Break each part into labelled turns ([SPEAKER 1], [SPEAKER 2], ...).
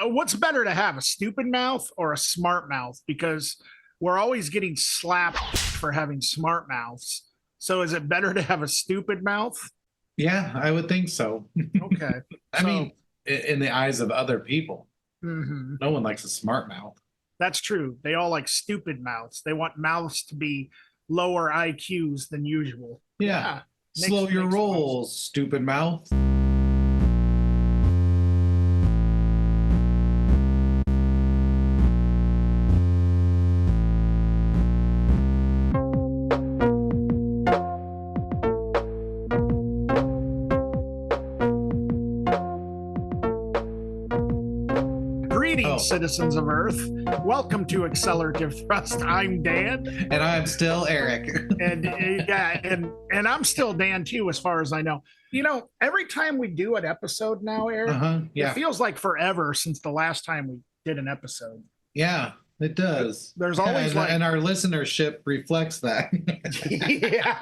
[SPEAKER 1] what's better to have, a stupid mouth or a smart mouth? Because we're always getting slapped for having smart mouths. So is it better to have a stupid mouth?
[SPEAKER 2] Yeah, I would think so.
[SPEAKER 1] Okay.
[SPEAKER 2] I mean, in the eyes of other people,
[SPEAKER 1] mm-hmm.
[SPEAKER 2] No one likes a smart mouth.
[SPEAKER 1] That's true. They all like stupid mouths. They want mouths to be lower IQs than usual.
[SPEAKER 2] Yeah. Slow your rolls, stupid mouth.
[SPEAKER 1] Citizens of Earth, welcome to Accelerativ Thrust. I'm Dan,
[SPEAKER 2] and I'm still Erik,
[SPEAKER 1] and I'm still Dan too, as far as I know. You know, every time we do an episode now, Erik, it feels like forever since the last time we did an episode.
[SPEAKER 2] Yeah, it does.
[SPEAKER 1] There's always
[SPEAKER 2] and our listenership reflects that.
[SPEAKER 1] Yeah.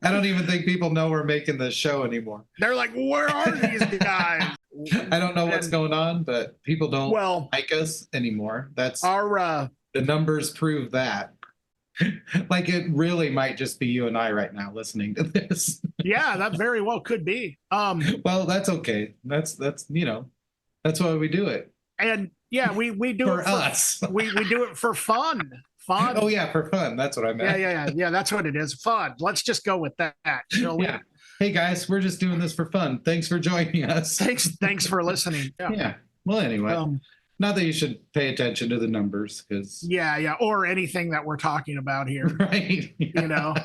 [SPEAKER 2] I don't even think people know we're making this show anymore.
[SPEAKER 1] They're like, where are these guys?
[SPEAKER 2] I don't know what's going on, but people don't like us anymore. That's
[SPEAKER 1] our
[SPEAKER 2] the numbers prove that. Like it really might just be you and I right now listening to this.
[SPEAKER 1] Yeah, that very well could be.
[SPEAKER 2] Well, that's okay. That's you know, that's why we do it.
[SPEAKER 1] And yeah, we do
[SPEAKER 2] for
[SPEAKER 1] it for
[SPEAKER 2] us.
[SPEAKER 1] we do it for fun. Fun.
[SPEAKER 2] Oh yeah, for fun. That's what I meant.
[SPEAKER 1] Yeah. That's what it is. Fun. Let's just go with that. Shall we?
[SPEAKER 2] Yeah. Hey guys, we're just doing this for fun. Thanks for joining us.
[SPEAKER 1] Thanks for listening.
[SPEAKER 2] Yeah. Well, anyway, not that you should pay attention to the numbers, because
[SPEAKER 1] or anything that we're talking about here.
[SPEAKER 2] Right.
[SPEAKER 1] You know,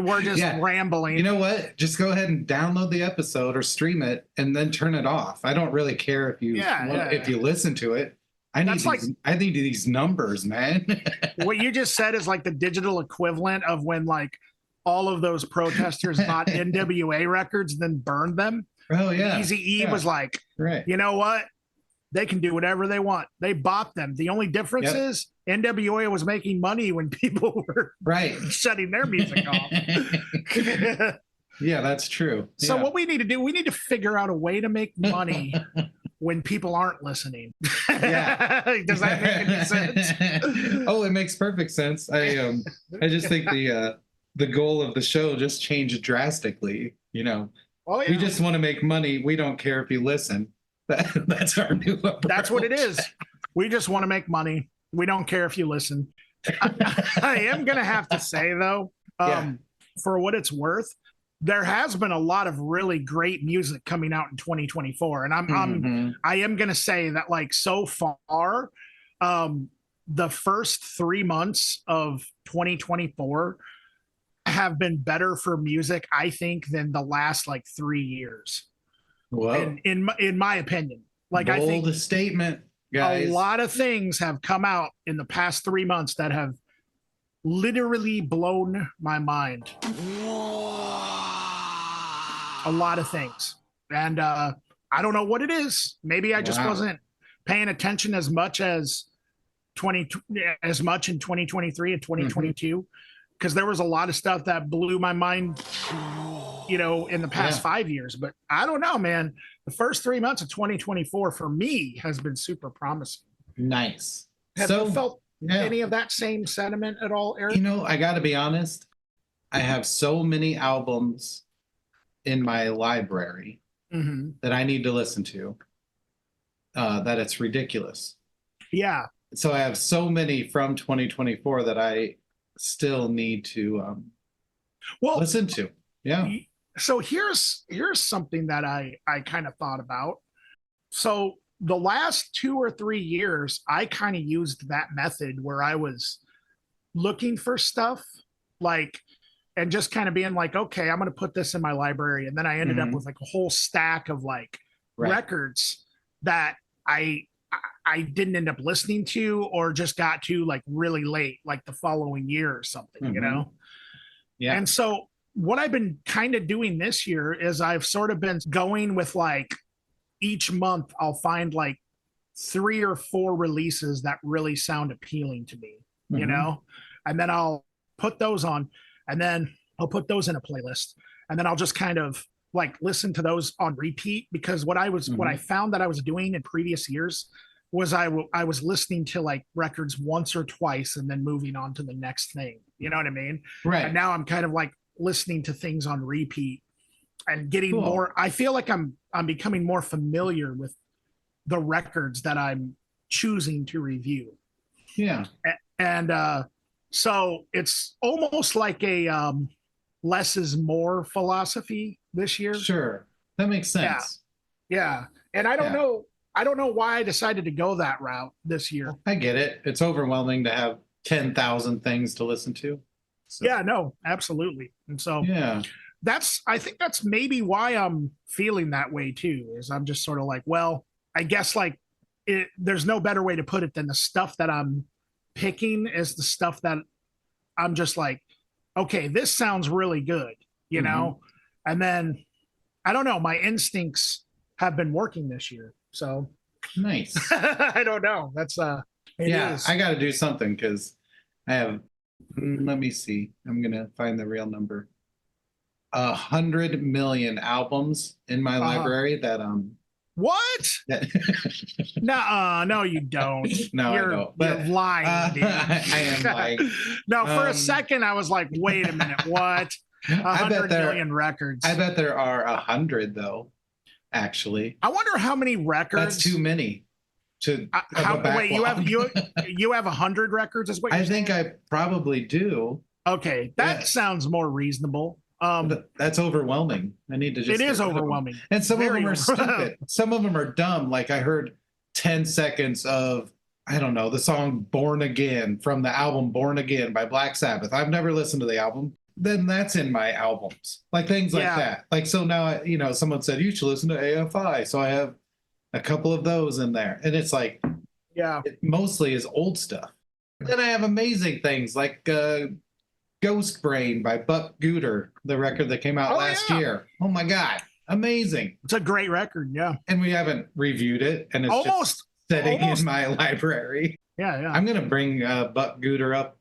[SPEAKER 1] we're just rambling.
[SPEAKER 2] You know what? Just go ahead and download the episode or stream it, and then turn it off. I don't really care if you you listen to it. I need these numbers, man.
[SPEAKER 1] What you just said is like the digital equivalent of when like all of those protesters bought NWA records and then burned them.
[SPEAKER 2] Oh yeah.
[SPEAKER 1] Eazy-E was like, you know what? They can do whatever they want. They bought them. The only difference is NWA was making money when people were shutting their music off.
[SPEAKER 2] Yeah, that's true.
[SPEAKER 1] So what we need to do, we need to figure out a way to make money when people aren't listening. Does that make any sense?
[SPEAKER 2] Oh, it makes perfect sense. I just think the goal of the show just changed drastically. You know, we just want to make money. We don't care if you listen. That's our new approach.
[SPEAKER 1] That's what it is. We just want to make money. We don't care if you listen. I am gonna have to say though, for what it's worth, there has been a lot of really great music coming out in 2024, and I am gonna say that like so far, the first 3 months of 2024 have been better for music, I think, than the last like 3 years.
[SPEAKER 2] Whoa.
[SPEAKER 1] In my opinion, like
[SPEAKER 2] bold
[SPEAKER 1] I think
[SPEAKER 2] statement, guys.
[SPEAKER 1] A lot of things have come out in the past 3 months that have literally blown my mind. A lot of things, and I don't know what it is. Maybe I just wasn't paying attention as much in 2023 and 2022, because there was a lot of stuff that blew my mind, you know, in the past 5 years. But I don't know, man. The first 3 months of 2024 for me has been super promising.
[SPEAKER 2] Nice.
[SPEAKER 1] Have you felt any of that same sentiment at all, Erik?
[SPEAKER 2] You know, I got to be honest. I have so many albums in my library that I need to listen to that it's ridiculous.
[SPEAKER 1] Yeah.
[SPEAKER 2] So I have so many from 2024 that I still need to listen to. Yeah.
[SPEAKER 1] So here's something that I kind of thought about. So the last 2 or 3 years, I kind of used that method where I was looking for stuff like, and just kind of being like, okay, I'm going to put this in my library. And then I ended up with like a whole stack of like records that I didn't end up listening to, or just got to like really late, like the following year or something, you know?
[SPEAKER 2] Yeah.
[SPEAKER 1] And so what I've been kind of doing this year is I've sort of been going with like each month I'll find like 3 or 4 releases that really sound appealing to me, you know? And then I'll put those on, and then I'll put those in a playlist, and then I'll just kind of like listen to those on repeat, because what I found that I was doing in previous years was I was listening to like records once or twice and then moving on to the next thing. You know what I mean?
[SPEAKER 2] Right.
[SPEAKER 1] And now I'm kind of like listening to things on repeat and getting
[SPEAKER 2] Cool.
[SPEAKER 1] more. I feel like I'm becoming more familiar with the records that I'm choosing to review.
[SPEAKER 2] Yeah.
[SPEAKER 1] And so it's almost like a less is more philosophy this year.
[SPEAKER 2] Sure. That makes sense.
[SPEAKER 1] Yeah. And I don't know why I decided to go that route this year.
[SPEAKER 2] I get it. It's overwhelming to have 10,000 things to listen to. So.
[SPEAKER 1] Yeah, no, absolutely. And so
[SPEAKER 2] yeah,
[SPEAKER 1] I think that's maybe why I'm feeling that way too, is I'm just sort of like, well, I guess like there's no better way to put it than the stuff that I'm picking is the stuff that I'm just like, okay, this sounds really good, you know? And then I don't know, my instincts have been working this year. So
[SPEAKER 2] nice.
[SPEAKER 1] I don't know. That's
[SPEAKER 2] I got to do something because I have. Let me see. I'm gonna find the real number. 100 million albums in my library that
[SPEAKER 1] What? No, you don't.
[SPEAKER 2] No,
[SPEAKER 1] you're,
[SPEAKER 2] I don't. But,
[SPEAKER 1] you're lying, dude.
[SPEAKER 2] I am lying.
[SPEAKER 1] No, for a second I was like, wait a minute, what? 100 million records.
[SPEAKER 2] I bet there are 100 though. Actually,
[SPEAKER 1] I wonder how many records.
[SPEAKER 2] That's too many.
[SPEAKER 1] Wait, you have 100 records? Is what you're saying?
[SPEAKER 2] I probably do.
[SPEAKER 1] Okay, that sounds more reasonable.
[SPEAKER 2] That's overwhelming. I need to just.
[SPEAKER 1] It is overwhelming,
[SPEAKER 2] and some of them are stupid. Some of them are dumb. Like I heard 10 seconds of I don't know the song "Born Again" from the album "Born Again" by Black Sabbath. I've never listened to the album. Then that's in my albums, like things like that. Like so now, someone said you should listen to AFI, so I have a couple of those in there, and it's like, it mostly is old stuff. Then I have amazing things like Ghost Brain by Buck Gooder, the record that came out last year. Oh my God, amazing.
[SPEAKER 1] It's a great record, yeah.
[SPEAKER 2] And we haven't reviewed it, and it's just sitting in my library.
[SPEAKER 1] Yeah.
[SPEAKER 2] I'm going to bring Buck Gooder up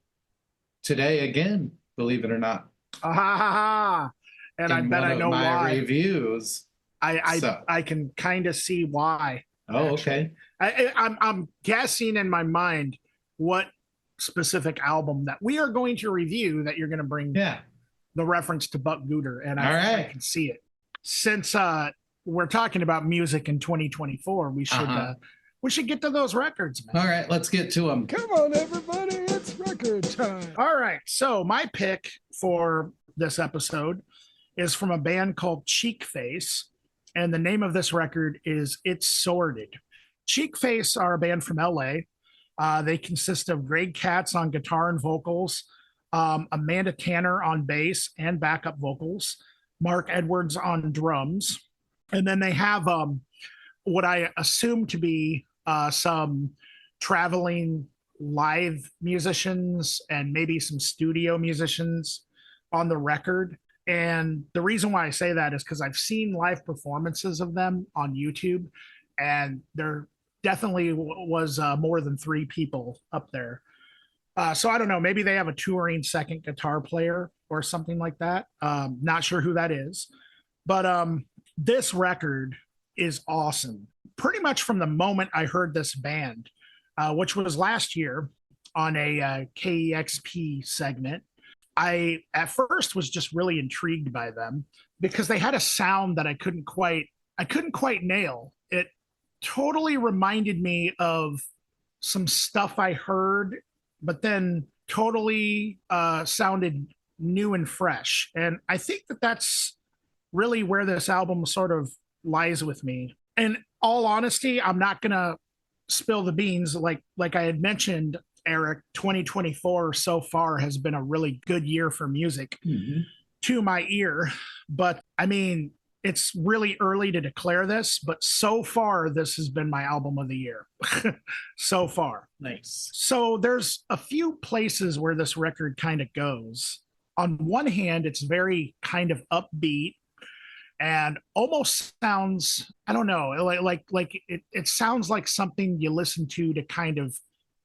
[SPEAKER 2] today again, believe it or not.
[SPEAKER 1] And I bet I know
[SPEAKER 2] my
[SPEAKER 1] why.
[SPEAKER 2] Reviews.
[SPEAKER 1] I can kind of see why.
[SPEAKER 2] Oh, okay.
[SPEAKER 1] I'm guessing in my mind what specific album that we are going to review that you're going to bring the reference to Buck Gooder, and I can see it. Since we're talking about music in 2024, we should get to those records, man.
[SPEAKER 2] All right, let's get to them.
[SPEAKER 1] Come on, everybody, it's record time. All right, so my pick for this episode is from a band called Cheekface, and the name of this record is It's Sorted. Cheekface are a band from LA. They consist of Greg Katz on guitar and vocals, Amanda Tanner on bass and backup vocals, Mark Edwards on drums, and then they have what I assume to be some traveling live musicians and maybe some studio musicians on the record. And the reason why I say that is because I've seen live performances of them on YouTube, and there definitely was more than 3 people up there. So I don't know, maybe they have a touring second guitar player or something like that. Not sure who that is, but this record is awesome. Pretty much from the moment I heard this band, which was last year on a KEXP segment, I at first was just really intrigued by them because they had a sound that I couldn't quite nail. It totally reminded me of some stuff I heard, but then totally sounded new and fresh. And I think that that's really where this album sort of lies with me. In all honesty, I'm not gonna spill the beans. Like I had mentioned, Erik, 2024 so far has been a really good year for music to my ear. But I mean, it's really early to declare this, but so far, this has been my album of the year. So far.
[SPEAKER 2] Nice.
[SPEAKER 1] So there's a few places where this record kind of goes. On one hand, it's very kind of upbeat and almost sounds, I don't know, like it sounds like something you listen to kind of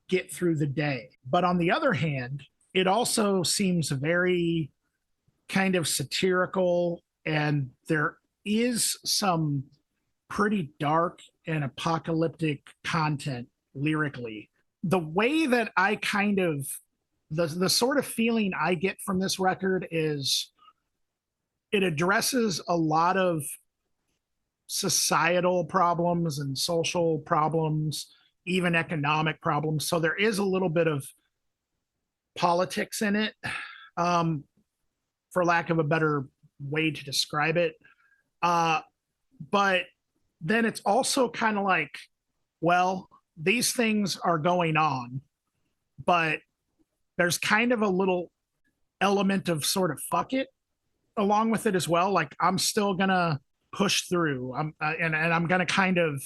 [SPEAKER 1] get through the day. But on the other hand, it also seems very kind of satirical, and is some pretty dark and apocalyptic content lyrically. The way that I kind of the sort of feeling I get from this record is it addresses a lot of societal problems and social problems, even economic problems. So there is a little bit of politics in it, for lack of a better way to describe it. But then it's also kind of like, well, these things are going on, but there's kind of a little element of sort of fuck it along with it as well. Like I'm still gonna push through. And I'm gonna kind of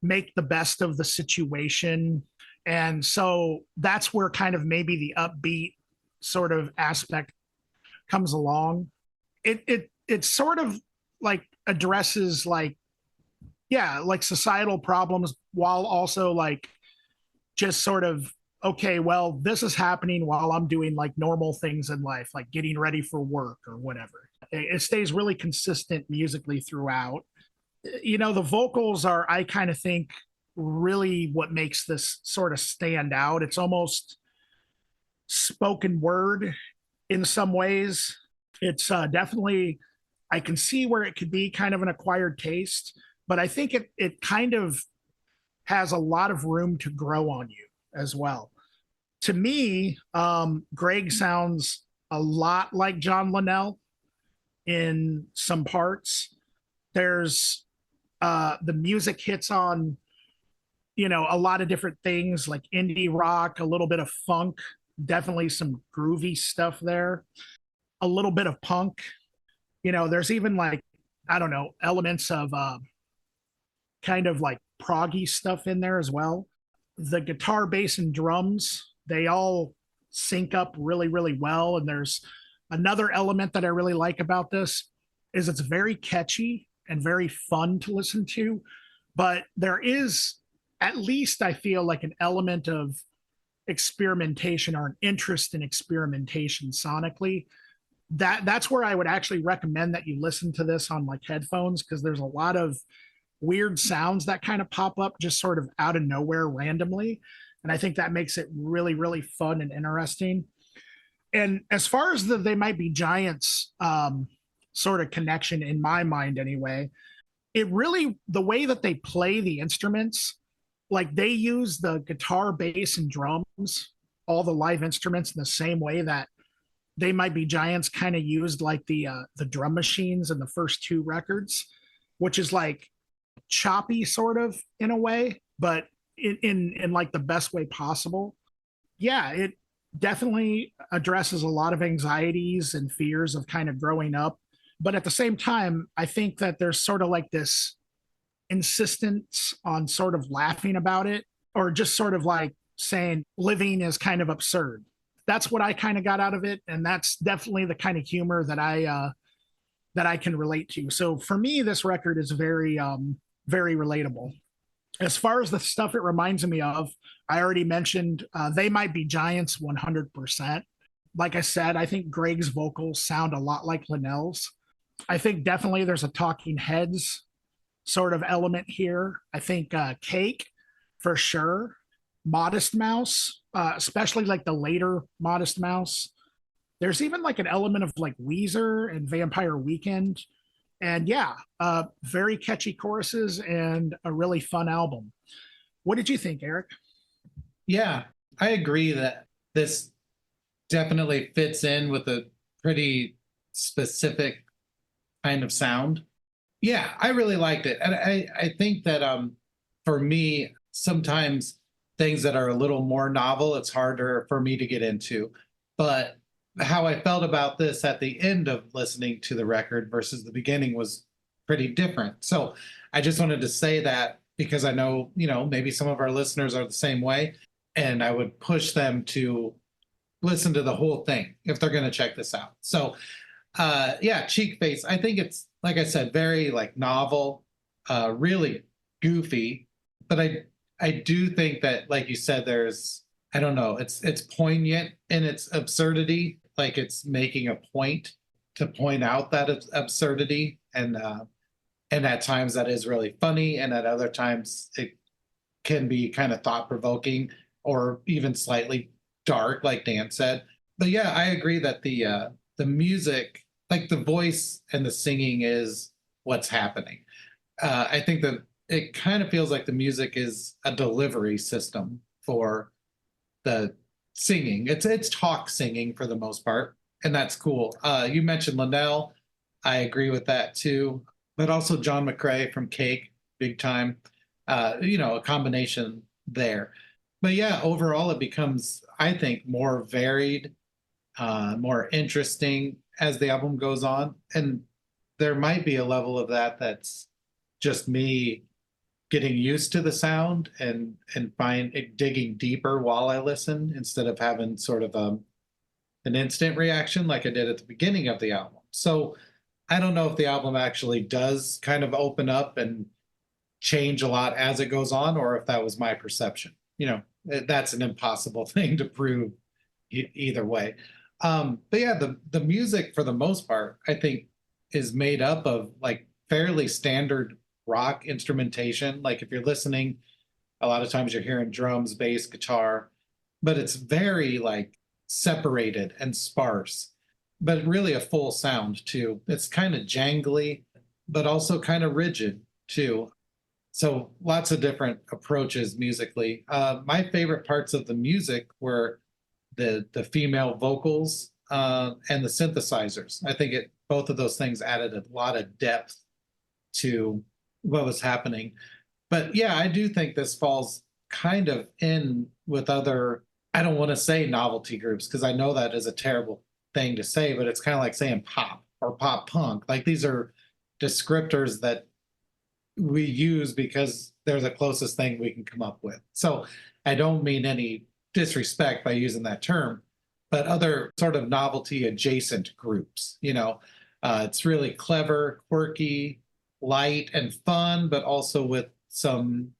[SPEAKER 1] make the best of the situation. And so that's where kind of maybe the upbeat sort of aspect comes along. It sort of like addresses like, yeah, like societal problems while also like just sort of, okay, well, this is happening while I'm doing like normal things in life, like getting ready for work or whatever. It stays really consistent musically throughout. You know, the vocals are, I kind of think, really what makes this sort of stand out. It's almost spoken word in some ways. It's definitely, I can see where it could be kind of an acquired taste, but I think it kind of has a lot of room to grow on you as well. To me, Greg sounds a lot like John Linnell in some parts. There's the music hits on, you know, a lot of different things like indie rock, a little bit of funk, definitely some groovy stuff there, a little bit of punk. You know, there's even like, I don't know, elements of kind of like proggy stuff in there as well. The guitar, bass, and drums, they all sync up really, really well. And there's another element that I really like about this is it's very catchy and very fun to listen to, but there is, at least I feel like, an element of experimentation or an interest in experimentation sonically. That's where I would actually recommend that you listen to this on like headphones, because there's a lot of weird sounds that kind of pop up just sort of out of nowhere randomly. And I think that makes it really, really fun and interesting. And as far as the They Might Be Giants sort of connection in my mind anyway, it really, the way that they play the instruments, like they use the guitar, bass, and drums, all the live instruments, in the same way that They Might Be Giants kind of used like the drum machines in the first two records, which is like choppy sort of in a way, but in like the best way possible. Yeah, it definitely addresses a lot of anxieties and fears of kind of growing up. But at the same time, I think that there's sort of like this insistence on sort of laughing about it, or just sort of like saying living is kind of absurd. That's what I kind of got out of it. And that's definitely the kind of humor that I can relate to. So for me, this record is very, very relatable. As far as the stuff it reminds me of, I already mentioned They Might Be Giants 100%. Like I said, I think Greg's vocals sound a lot like Linnell's. I think definitely there's a Talking Heads sort of element here. I think Cake for sure. Modest Mouse, especially like the later Modest Mouse. There's even like an element of like Weezer and Vampire Weekend. And yeah, very catchy choruses and a really fun album. What did you think, Erik?
[SPEAKER 2] Yeah, I agree that this definitely fits in with a pretty specific kind of sound. Yeah, I really liked it. And I think that for me, sometimes things that are a little more novel, it's harder for me to get into. But how I felt about this at the end of listening to the record versus the beginning was pretty different. So I just wanted to say that because I know, you know, maybe some of our listeners are the same way. And I would push them to listen to the whole thing if they're going to check this out. So yeah, Cheekface, I think it's, like I said, very like novel, really goofy. But I do think that, like you said, there's, I don't know, it's poignant in its absurdity. Like it's making a point to point out that absurdity. and at times that is really funny, and at other times it can be kind of thought provoking or even slightly dark, like Dan said. But yeah, I agree that the music, like the voice and the singing, is what's happening. I think that it kind of feels like the music is a delivery system for the singing. It's talk singing for the most part, and that's cool. You mentioned Linnell. I agree with that too. But also John McCrae from Cake, big time. A combination there. But yeah, overall it becomes, I think, more varied, more interesting as the album goes on. And there might be a level of that that's just me getting used to the sound and digging deeper while I listen instead of having sort of an instant reaction like I did at the beginning of the album. So I don't know if the album actually does kind of open up and change a lot as it goes on, or if that was my perception. That's an impossible thing to prove either way. But yeah, the music for the most part, I think, is made up of like fairly standard rock instrumentation. Like if you're listening, a lot of times you're hearing drums, bass, guitar, but it's very like separated and sparse, but really a full sound too. It's kind of jangly, but also kind of rigid too. So lots of different approaches musically. My favorite parts of the music were the female vocals and the synthesizers. I think both of those things added a lot of depth to what was happening. But yeah, I do think this falls kind of in with other, I don't want to say novelty groups because I know that is a terrible thing to say, but it's kind of like saying pop or pop punk. Like these are descriptors that we use because they're the closest thing we can come up with. So I don't mean any disrespect by using that term, but other sort of novelty adjacent groups, it's really clever, quirky, light and fun, but also with some,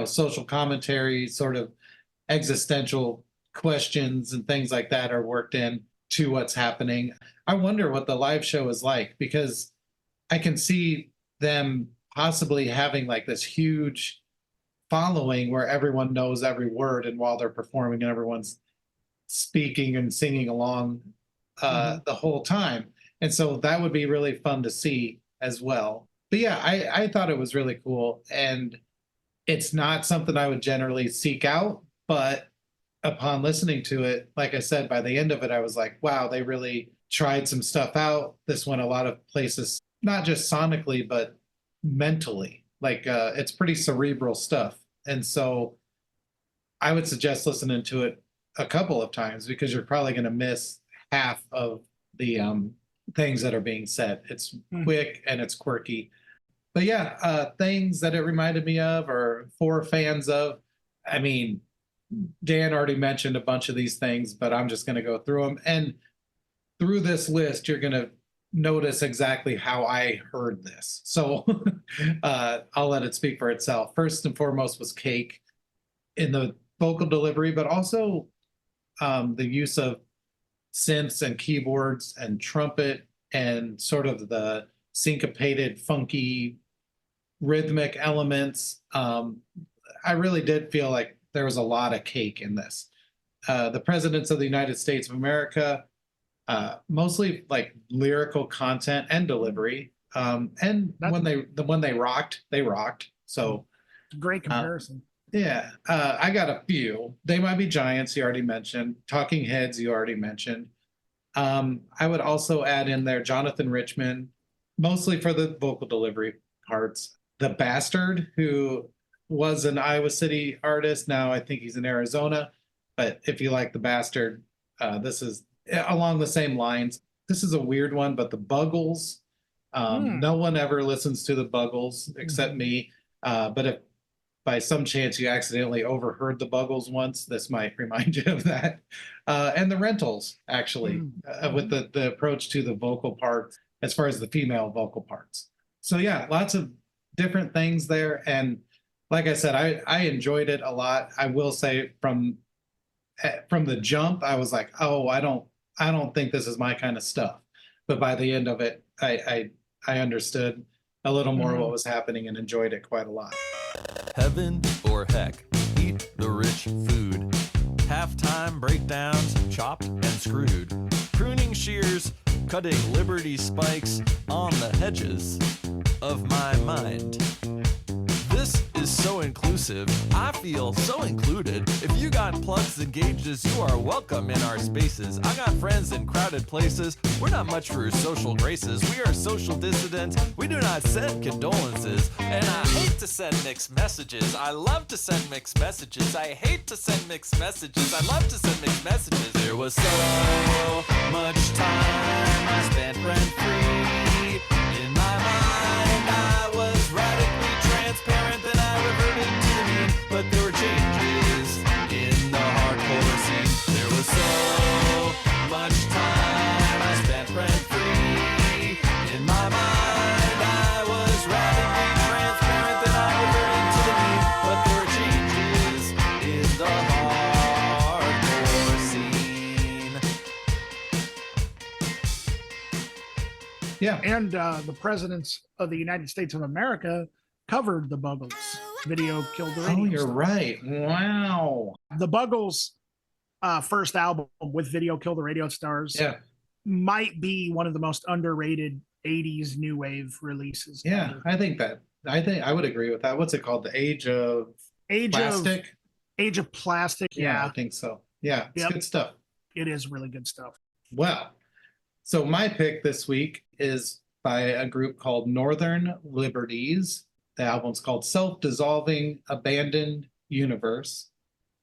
[SPEAKER 2] social commentary, sort of existential questions and things like that are worked in to what's happening. I wonder what the live show is like, because I can see them possibly having like this huge following where everyone knows every word, and while they're performing and everyone's speaking and singing along the whole time. And so that would be really fun to see as well. But yeah, I thought it was really cool, and it's not something I would generally seek out, but upon listening to it, like I said, by the end of it, I was like, wow, they really tried some stuff out. This went a lot of places, not just sonically, but mentally. Like it's pretty cerebral stuff. And so I would suggest listening to it a couple of times, because you're probably going to miss half of the things that are being said. It's quick and it's quirky. But yeah, things that it reminded me of, or for fans of, I mean, Dan already mentioned a bunch of these things, but I'm just going to go through them. And through this list, you're going to notice exactly how I heard this. So I'll let it speak for itself. First and foremost was Cake in the vocal delivery, but also the use of synths and keyboards and trumpet and sort of the syncopated, funky, rhythmic elements. I really did feel like there was a lot of Cake in this. The Presidents of the United States of America, mostly like lyrical content and delivery. And when they rocked, they rocked. So
[SPEAKER 1] great comparison.
[SPEAKER 2] Yeah, I got a few. They Might Be Giants, you already mentioned. Talking Heads, you already mentioned. I would also add in there Jonathan Richman, mostly for the vocal delivery parts. The Bastard, who was an Iowa City artist. Now I think he's in Arizona. But if you like The Bastard, this is along the same lines. This is a weird one, but the Buggles. No one ever listens to the Buggles except me. But if by some chance you accidentally overheard the Buggles once, this might remind you of that. And the Rentals, actually, with the approach to the vocal parts as far as the female vocal parts. So yeah, lots of different things there. And like I said, I enjoyed it a lot. I will say from the jump, I was like, oh, I don't think this is my kind of stuff. But by the end of it, I I understood a little more what was happening and enjoyed it quite a lot.
[SPEAKER 3] Heaven or heck, eat the rich food. Halftime breakdowns, chopped and screwed. Pruning shears, cutting Liberty spikes on the hedges of my mind. This is so inclusive, I feel so included. If you got plugs and gauges, you are welcome in our spaces. I got friends in crowded places, we're not much for social graces. We are social dissidents, we do not send condolences. And I hate to send mixed messages, I love to send mixed messages. I hate to send mixed messages, I love to send mixed messages. There was so much time I spent rent-free. In my mind, I was radically transparent, then I reverted to the mean. But there were changes in the hardcore scene. There was so much time I spent rent-free. In my mind, I was radically transparent, then I reverted to the mean. But there were changes in the hardcore scene.
[SPEAKER 2] Yeah.
[SPEAKER 1] And the presidents of the United States of America covered the Buggles. Video killed the radio.
[SPEAKER 2] Oh, you're right. Wow.
[SPEAKER 1] The Buggles' first album with Video Kill the Radio Stars might be one of the most underrated 80s new wave releases.
[SPEAKER 2] Yeah, ever. I would agree with that. What's it called? The Age of Plastic?
[SPEAKER 1] Age of Plastic, yeah.
[SPEAKER 2] I think so. Yeah, it's good stuff.
[SPEAKER 1] It is really good stuff.
[SPEAKER 2] Well, so my pick this week is by a group called Northern Liberties. The album's called Self-Dissolving Abandoned Universe.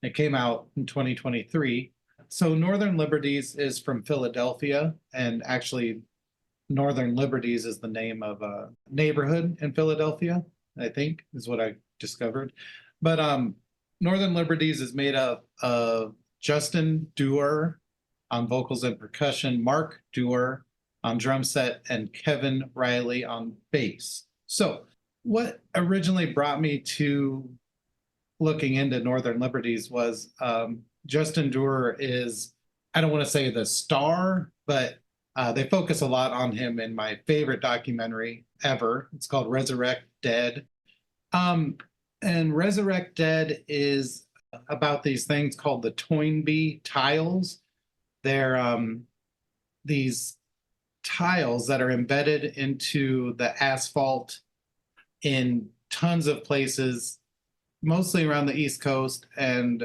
[SPEAKER 2] It came out in 2023. So Northern Liberties is from Philadelphia, and actually Northern Liberties is the name of a neighborhood in Philadelphia, I think, is what I discovered. But Northern Liberties is made up of Justin Dewar on vocals and percussion, Mark Dewar on drum set, and Kevin Riley on bass. So what originally brought me to looking into Northern Liberties was Justin Dewar is, I don't want to say the star, but they focus a lot on him in my favorite documentary ever. It's called Resurrect Dead. And Resurrect Dead is about these things called the Toynbee tiles. They're these tiles that are embedded into the asphalt in tons of places, mostly around the East Coast, and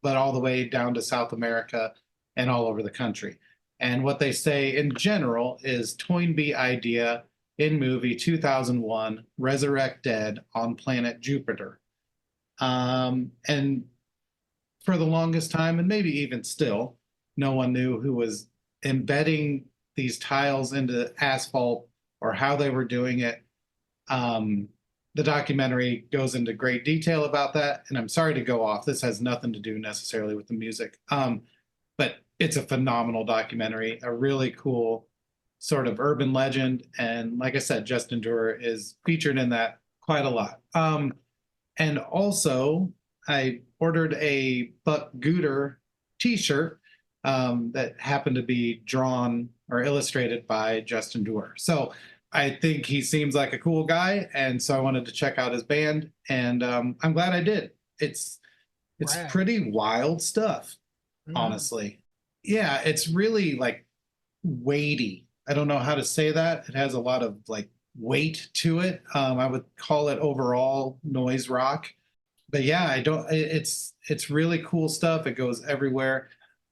[SPEAKER 2] but all the way down to South America and all over the country. And what they say in general is Toynbee idea in movie 2001, Resurrect Dead on planet Jupiter. And for the longest time, and maybe even still, no one knew who was embedding these tiles into asphalt or how they were doing it. The documentary goes into great detail about that, and I'm sorry to go off. This has nothing to do necessarily with the music, but it's a phenomenal documentary, a really cool sort of urban legend. And like I said, Justin Dewar is featured in that quite a lot. And also, I ordered a Buck Gooder t-shirt that happened to be drawn or illustrated by Justin Dewar. So I think he seems like a cool guy, and so I wanted to check out his band, and I'm glad I did. It's pretty wild stuff, honestly. Yeah, it's really like weighty. I don't know how to say that. It has a lot of like weight to it. I would call it overall noise rock. But yeah, it's really cool stuff. It goes everywhere.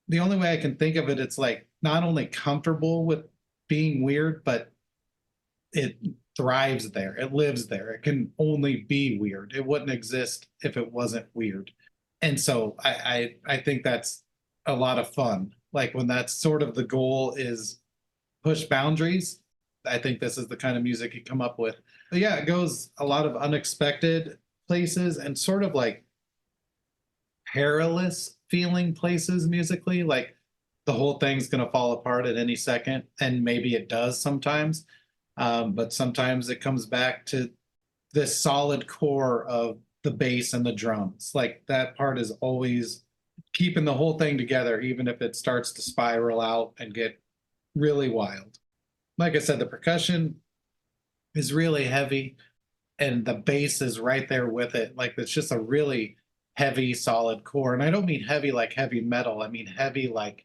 [SPEAKER 2] The only way I can think of it, it's like not only comfortable with being weird, but it thrives there. It lives there. It can only be weird. It wouldn't exist if it wasn't weird. And so I think that's a lot of fun. Like when that's sort of the goal is push boundaries, I think this is the kind of music you come up with. But yeah, it goes a lot of unexpected places and sort of like perilous feeling places musically. Like the whole thing's going to fall apart at any second. And maybe it does sometimes. But sometimes it comes back to this solid core of the bass and the drums. Like that part is always keeping the whole thing together, even if it starts to spiral out and get really wild. Like I said, the percussion is really heavy, and the bass is right there with it. Like it's just a really heavy, solid core. And I don't mean heavy like heavy metal. I mean heavy like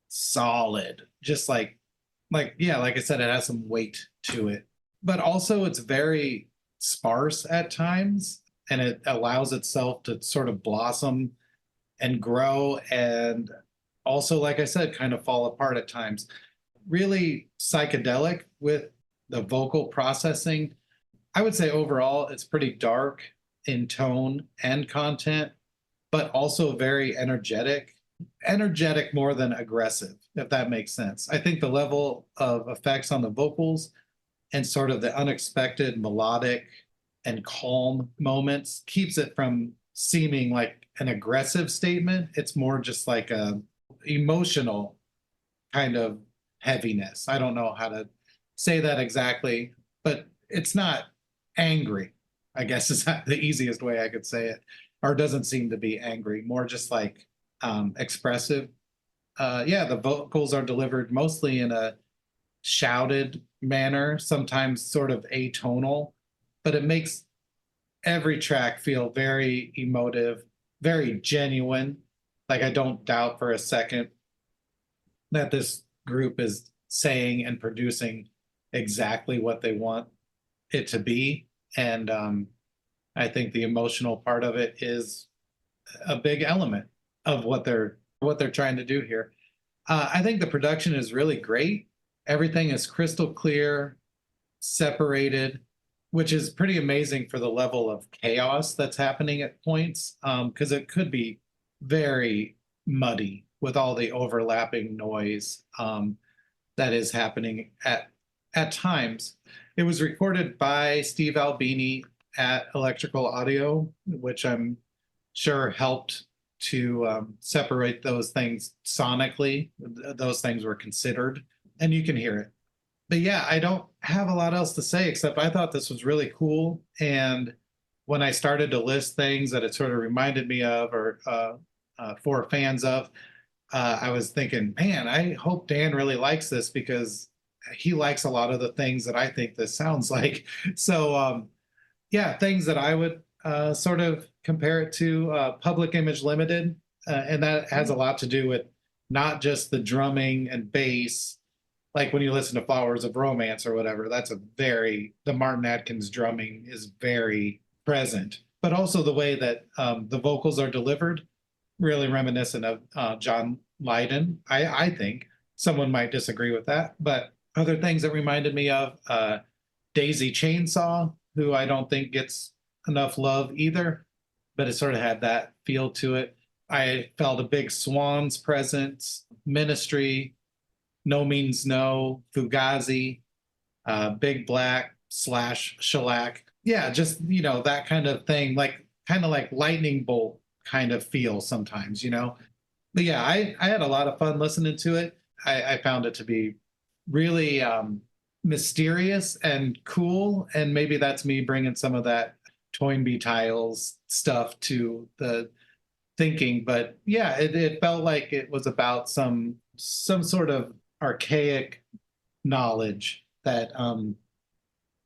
[SPEAKER 2] solid. Just yeah, like I said, it has some weight to it. But also it's very sparse at times, and it allows itself to sort of blossom and grow, and also, like I said, kind of fall apart at times. Really psychedelic with the vocal processing. I would say overall it's pretty dark in tone and content, but also very energetic. Energetic more than aggressive, if that makes sense. I think the level of effects on the vocals and sort of the unexpected melodic and calm moments keeps it from seeming like an aggressive statement. It's more just like a emotional kind of heaviness. I don't know how to say that exactly, but it's not angry, I guess is the easiest way I could say it, or doesn't seem to be angry, more just like expressive. Yeah, the vocals are delivered mostly in a shouted manner, sometimes sort of atonal, but it makes every track feel very emotive, very genuine. Like I don't doubt for a second that this group is saying and producing exactly what they want it to be. And I think the emotional part of it is a big element of what they're trying to do here. I think the production is really great. Everything is crystal clear, separated, which is pretty amazing for the level of chaos that's happening at points, because it could be very muddy with all the overlapping noise that is happening at times. It was recorded by Steve Albini at Electrical Audio, which I'm sure helped to separate those things sonically. Those things were considered, and you can hear it. But yeah, I don't have a lot else to say, except I thought this was really cool. And when I started to list things that it sort of reminded me of, or for fans of, I was thinking, man, I hope Dan really likes this, because he likes a lot of the things that I think this sounds like. So yeah, things that I would sort of compare it to Public Image Limited. And that has a lot to do with not just the drumming and bass, like when you listen to Flowers of Romance or whatever, the Martin Atkins drumming is very present, but also the way that the vocals are delivered, really reminiscent of John Lydon. I think someone might disagree with that, but other things that reminded me of Daisy Chainsaw, who I don't think gets enough love either, but it sort of had that feel to it. I felt a big Swans presence, Ministry, No Means No, Fugazi, Big Black / Shellac. Yeah, just, that kind of thing, kind of like lightning bolt kind of feel sometimes, But yeah, I had a lot of fun listening to it. I found it to be really mysterious and cool. And maybe that's me bringing some of that Toynbee Tiles stuff to the thinking. But yeah, it felt like it was about some sort of archaic knowledge that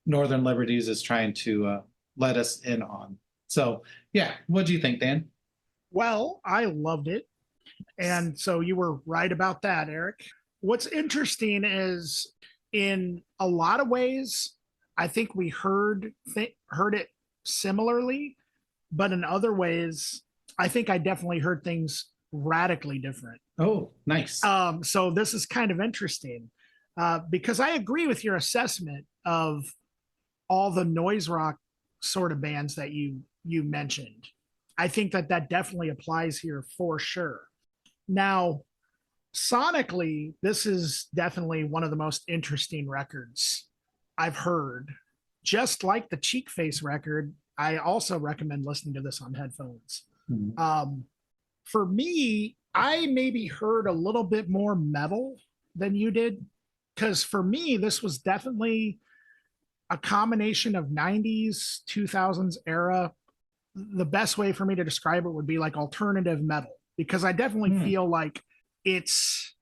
[SPEAKER 2] Northern Liberties is trying to let us in on. So yeah, what do you think, Dan?
[SPEAKER 1] Well, I loved it. And so you were right about that, Erik. What's interesting is, in a lot of ways, I think we heard it similarly, but in other ways, I think I definitely heard things radically different.
[SPEAKER 2] Oh, nice.
[SPEAKER 1] So this is kind of interesting because I agree with your assessment of all the noise rock sort of bands that you mentioned. I think that definitely applies here for sure. Now, sonically, this is definitely one of the most interesting records I've heard. Just like the Cheekface record, I also recommend listening to this on headphones. Mm-hmm. For me, I maybe heard a little bit more metal than you did, because for me, this was definitely a combination of 90s, 2000s era. The best way for me to describe it would be like alternative metal, because I definitely feel like it's,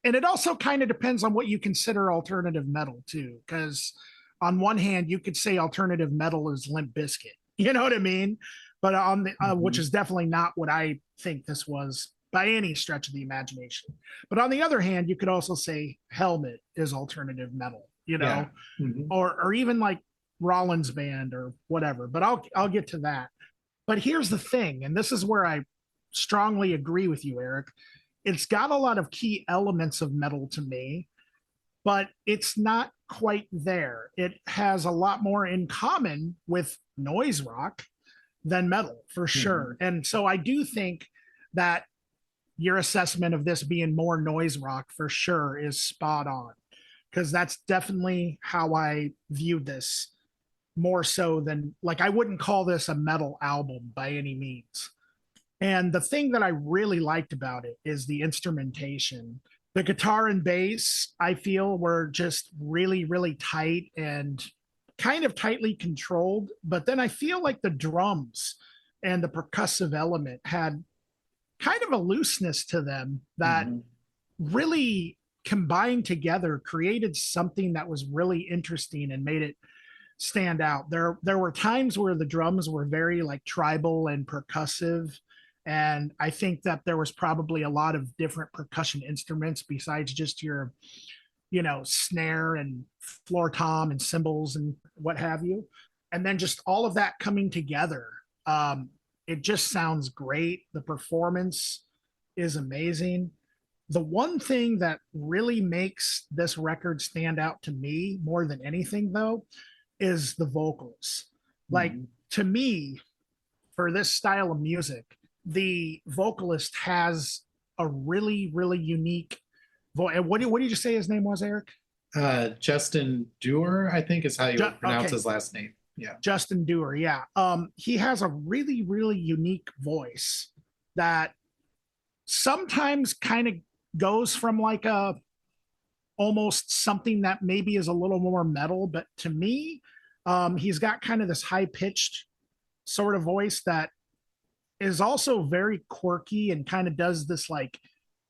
[SPEAKER 1] and it also kind of depends on what you consider alternative metal too, because on one hand, you could say alternative metal is Limp Bizkit. You know what I mean? But on the which is definitely not what I think this was by any stretch of the imagination. But on the other hand, you could also say Helmet is alternative metal, you know, or even like Rollins Band or whatever. But I'll get to that. But here's the thing, and this is where I strongly agree with you, Erik. It's got a lot of key elements of metal to me, but it's not quite there. It has a lot more in common with noise rock than metal, for sure. And so I do think that your assessment of this being more noise rock for sure is spot on, because that's definitely how I viewed this, more so than, like, I wouldn't call this a metal album by any means. And the thing that I really liked about it is the instrumentation. The guitar and bass, I feel, were just really, really tight and kind of tightly controlled. But then I feel like the drums and the percussive element had kind of a looseness to them that really combined together, created something that was really interesting and made it stand out. There were times where the drums were very like tribal and percussive. And I think that there was probably a lot of different percussion instruments besides just your, you know, snare and floor tom and cymbals and what have you. And then just all of that coming together. It just sounds great. The performance is amazing. The one thing that really makes this record stand out to me more than anything, though, is the vocals. Like, to me, for this style of music, the vocalist has a really, really unique voice. And what did you say his name was, Erik?
[SPEAKER 2] Justin Dewar, I think is how you would pronounce his last name. Yeah.
[SPEAKER 1] Justin Dewar, yeah. He has a really, really unique voice that sometimes kind of goes from like a almost something that maybe is a little more metal, but to me, he's got kind of this high-pitched sort of voice that is also very quirky and kind of does this like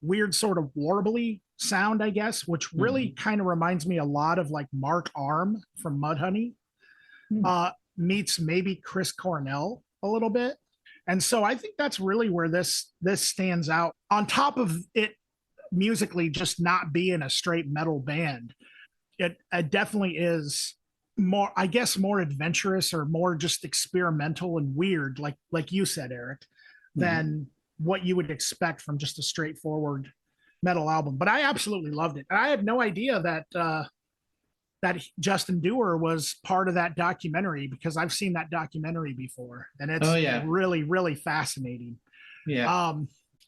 [SPEAKER 1] weird sort of warbly sound, I guess, which really kind of reminds me a lot of like Mark Arm from Mudhoney. Meets maybe Chris Cornell a little bit. And so I think that's really where this stands out. On top of it musically just not being a straight metal band, it definitely is more, I guess, more adventurous or more just experimental and weird, like you said, Erik, than what you would expect from just a straightforward metal album. But I absolutely loved it. And I had no idea that that Justin Dewar was part of that documentary, because I've seen that documentary before, and it's really, really fascinating.
[SPEAKER 2] Yeah.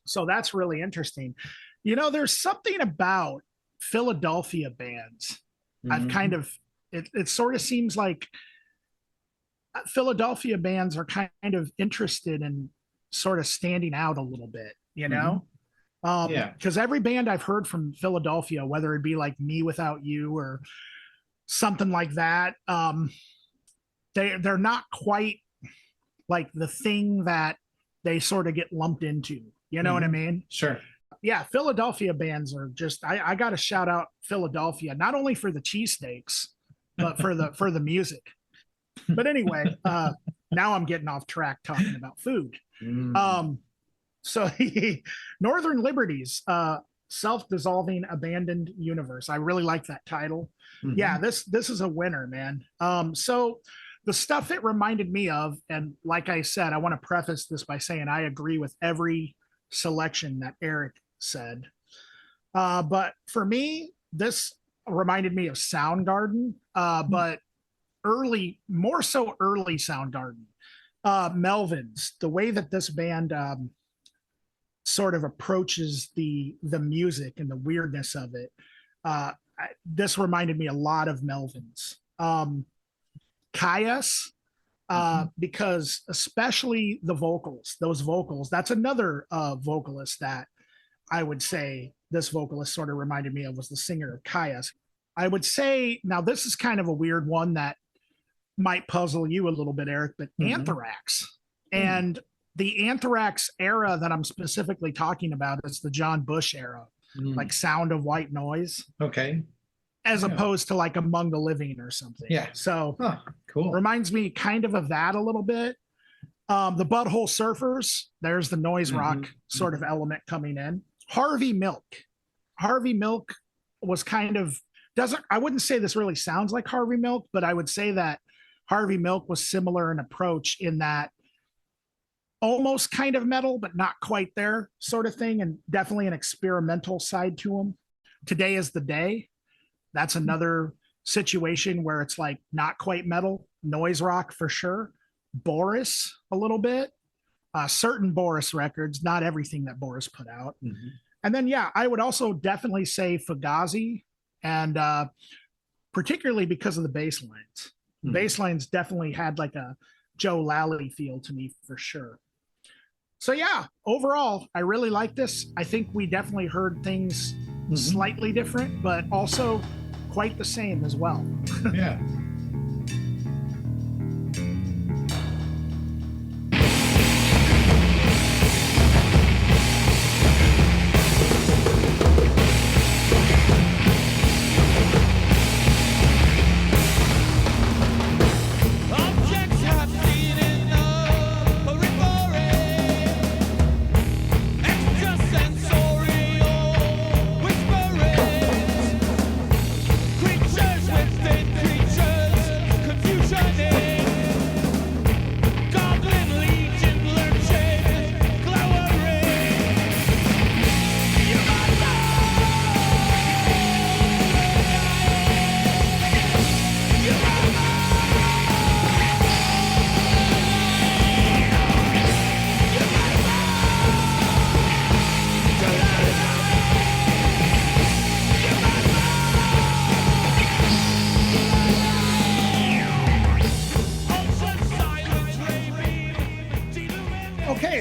[SPEAKER 1] So that's really interesting. You know, there's something about Philadelphia bands. I've kind of, it sort of seems like Philadelphia bands are kind of interested in sort of standing out a little bit, you know? Because every band I've heard from Philadelphia, whether it be like Me Without You or something like that, they're not quite like the thing that they sort of get lumped into. You know what I mean?
[SPEAKER 2] Sure.
[SPEAKER 1] Yeah, Philadelphia bands are just, I got to shout out Philadelphia, not only for the cheesesteaks, but for the music. But anyway, now I'm getting off track talking about food. So Northern Liberties, Self-Dissolving Abandoned Universe. I really like that title. Yeah, this is a winner, man. So the stuff it reminded me of, and like I said, I want to preface this by saying I agree with every selection that Erik said. But for me, this reminded me of Soundgarden, but more so early Soundgarden. Melvins, the way that this band sort of approaches the music and the weirdness of it, this reminded me a lot of Melvins. Caius, because especially the vocals, those vocals, that's another vocalist that I would say this vocalist sort of reminded me of, was the singer of Caius. I would say, now this is kind of a weird one that might puzzle you a little bit, Erik, but Anthrax. And the Anthrax era that I'm specifically talking about is the John Bush era, like Sound of White Noise.
[SPEAKER 2] Okay.
[SPEAKER 1] as opposed to like Among the Living or something.
[SPEAKER 2] Yeah.
[SPEAKER 1] So
[SPEAKER 2] cool.
[SPEAKER 1] Reminds me kind of that a little bit. The Butthole Surfers, there's the noise rock sort of element coming in. Harvey Milk. Harvey Milk was kind of, I wouldn't say this really sounds like Harvey Milk, but I would say that Harvey Milk was similar in approach in that almost kind of metal, but not quite there sort of thing. And definitely an experimental side to him. Today is the Day. That's another situation where it's like not quite metal, noise rock for sure. Boris a little bit, certain Boris records, not everything that Boris put out. And then, yeah, I would also definitely say Fugazi, and particularly because of the bass lines. Bass lines definitely had like a Joe Lally feel to me for sure. So yeah, overall, I really like this. I think we definitely heard things slightly different, but also quite the same as well.
[SPEAKER 2] Yeah.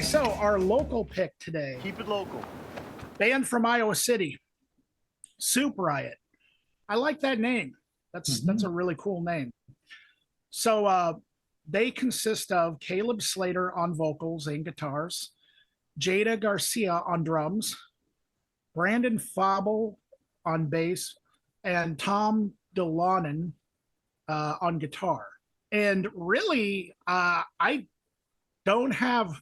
[SPEAKER 1] So our local pick today.
[SPEAKER 4] Keep it local.
[SPEAKER 1] Band from Iowa City, Soup Riot. I like that name. That's a really cool name. So they consist of Caleb Slater on vocals and guitars, Jada Garcia on drums, Brandon Fable on bass, and Tom DeLonin on guitar. And really, I don't have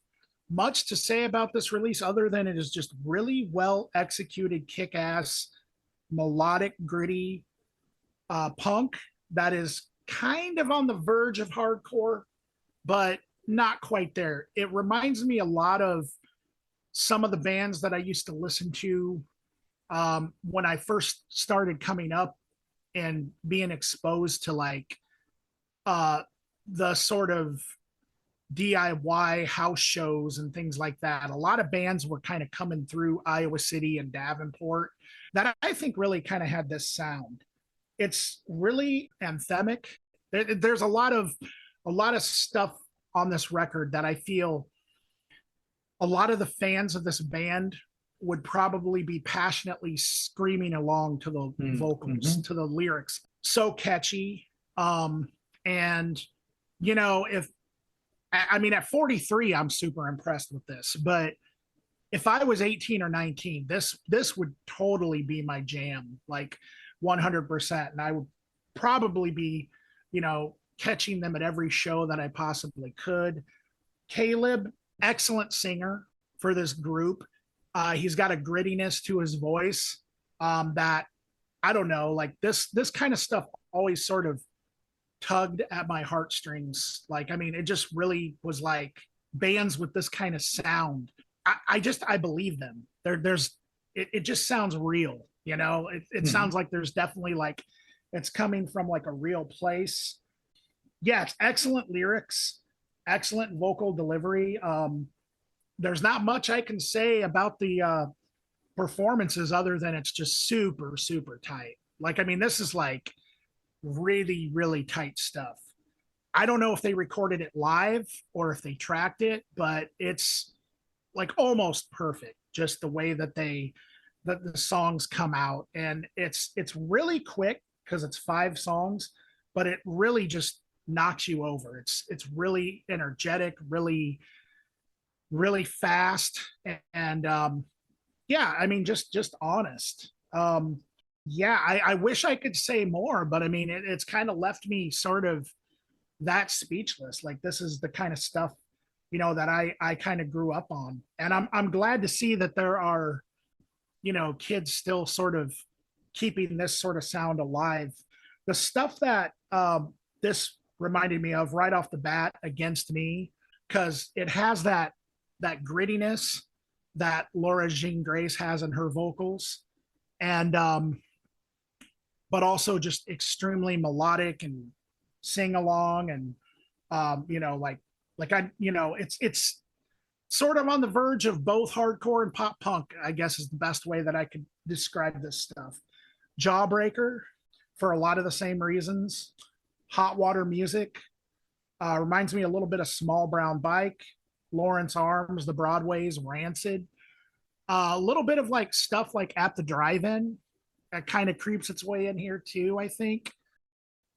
[SPEAKER 1] much to say about this release other than it is just really well executed, kick-ass, melodic, gritty punk that is kind of on the verge of hardcore, but not quite there. It reminds me a lot of some of the bands that I used to listen to when I first started coming up and being exposed to like the sort of DIY house shows and things like that. A lot of bands were kind of coming through Iowa City and Davenport that I think really kind of had this sound. It's really anthemic. There's a lot of stuff on this record that I feel a lot of the fans of this band would probably be passionately screaming along to the vocals, to the lyrics. So catchy. And you know, at 43, I'm super impressed with this, but if I was 18 or 19, this would totally be my jam, like 100%. And I would probably be, catching them at every show that I possibly could. Caleb, excellent singer for this group. He's got a grittiness to his voice that, I don't know, like this kind of stuff always sort of tugged at my heartstrings. It just really was like bands with this kind of sound. I believe them. It just sounds real, it sounds like there's definitely like, it's coming from like a real place. Yeah, it's excellent lyrics, excellent vocal delivery. There's not much I can say about the performances other than it's just super, super tight. This is like really, really tight stuff. I don't know if they recorded it live or if they tracked it, but it's like almost perfect, just the way that the songs come out. And it's really quick because it's 5 songs, but it really just knocks you over. It's really energetic, really, really fast. And just honest. Yeah, I wish I could say more, but I mean, it's kind of left me sort of that speechless. Like this is the kind of stuff, that I kind of grew up on, and I'm glad to see that there are, kids still sort of keeping this sort of sound alive. The stuff that this reminded me of right off the bat, Against Me, because it has that grittiness that Laura Jean Grace has in her vocals, and but also just extremely melodic and sing along, and it's sort of on the verge of both hardcore and pop punk, I guess is the best way that I could describe this stuff. Jawbreaker, for a lot of the same reasons. Hot Water Music reminds me a little bit of Small Brown Bike, Lawrence Arms, The Broadways, Rancid. A little bit of like stuff like At the Drive-In that kind of creeps its way in here too, I think.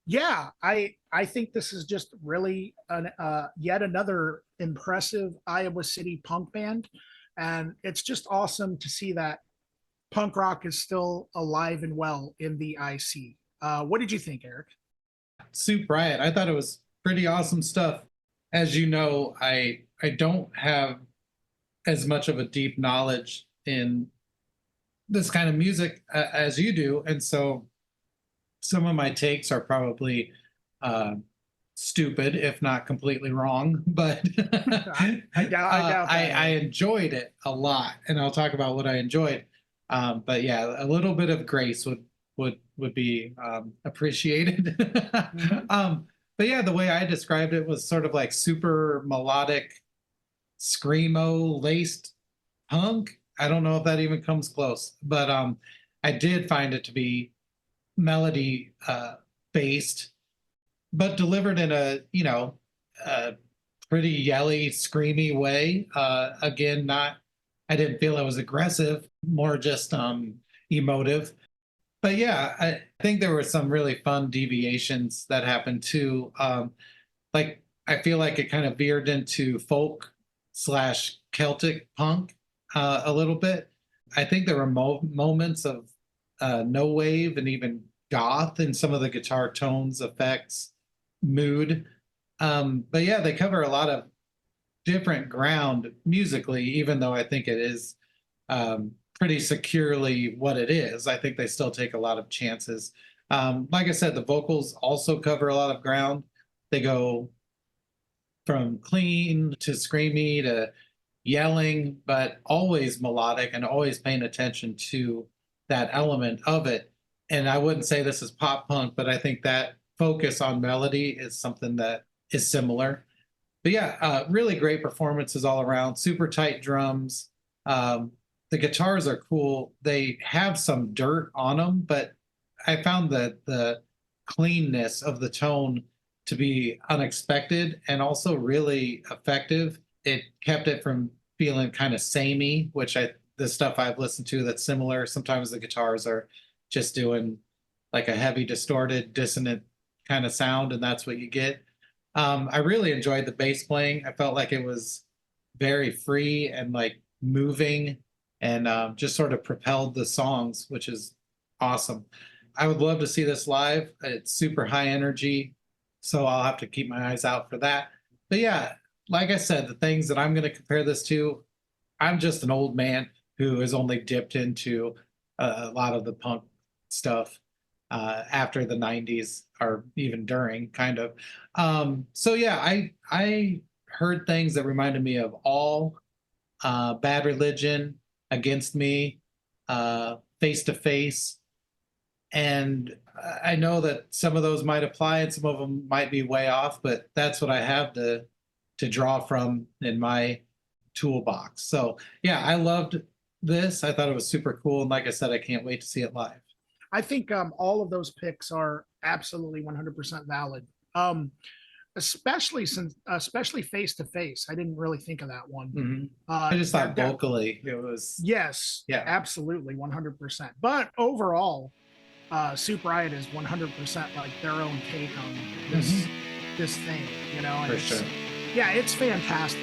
[SPEAKER 1] Yeah, I think this is just really yet another impressive Iowa City punk band, and it's just awesome to see that punk rock is still alive and well in the IC. What did you think, Erik?
[SPEAKER 2] Soup Riot. I thought it was pretty awesome stuff. As you know, I don't have as much of a deep knowledge in this kind of music as you do, and so some of my takes are probably stupid, if not completely wrong. But I enjoyed it a lot, and I'll talk about what I enjoyed. But yeah, a little bit of grace would be appreciated. Mm-hmm. But yeah, the way I described it was sort of like super melodic, screamo laced punk. I don't know if that even comes close, but I did find it to be melody based, but delivered in a pretty yelly, screamy way. Again, I didn't feel it was aggressive, more just emotive. But yeah, I think there were some really fun deviations that happened too. Like I feel like it kind of veered into folk / Celtic punk a little bit. I think there were moments of no wave and even goth in some of the guitar tones, effects, mood. But yeah, they cover a lot of different ground musically, even though I think it is pretty securely what it is. I think they still take a lot of chances. Like I said, the vocals also cover a lot of ground. They go from clean to screamy to yelling, but always melodic and always paying attention to that element of it. And I wouldn't say this is pop punk, but I think that focus on melody is something that is similar. But yeah, really great performances all around, super tight drums. The guitars are cool. They have some dirt on them, but I found that the cleanness of the tone to be unexpected and also really effective. It kept it from feeling kind of samey, which the stuff I've listened to that's similar. Sometimes the guitars are just doing like a heavy, distorted, dissonant kind of sound, and that's what you get. I really enjoyed the bass playing. I felt like it was very free and like moving, and just sort of propelled the songs, which is awesome. I would love to see this live. It's super high energy, so I'll have to keep my eyes out for that. But yeah, like I said, the things that I'm going to compare this to, I'm just an old man who has only dipped into a lot of the punk stuff after the 90s, or even during, kind of. So yeah, I heard things that reminded me of All, Bad Religion, Against Me, Face to Face. And I know that some of those might apply and some of them might be way off, but that's what I have to draw from in my toolbox. So yeah, I loved this. I thought it was super cool. And like I said, I can't wait to see it live.
[SPEAKER 1] I think all of those picks are absolutely 100% valid. Especially Face to Face. I didn't really think of that one.
[SPEAKER 2] Mm-hmm. I just thought vocally it was.
[SPEAKER 1] Yes, yeah, absolutely, 100%. But overall, Soup Riot is 100% like their own take on this thing, And
[SPEAKER 2] for sure.
[SPEAKER 1] Yeah, it's fantastic.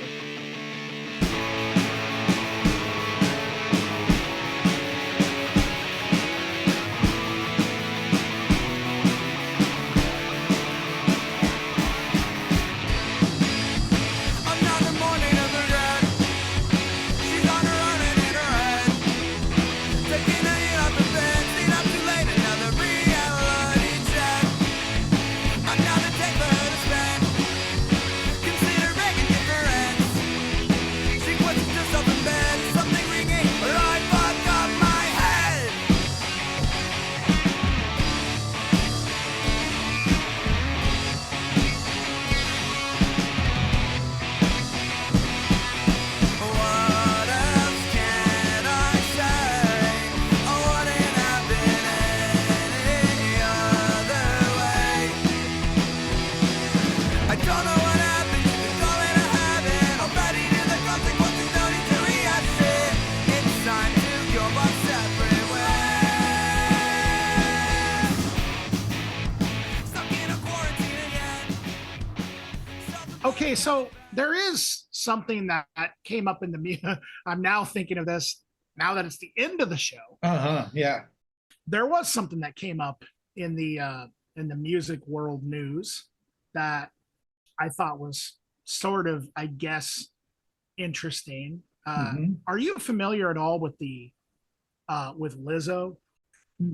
[SPEAKER 1] Okay, so there is something that came up in the I'm now thinking of this now that it's the end of the show.
[SPEAKER 2] Yeah.
[SPEAKER 1] There was something that came up in the music world news that I thought was sort of, I guess, interesting. Are you familiar at all with with Lizzo?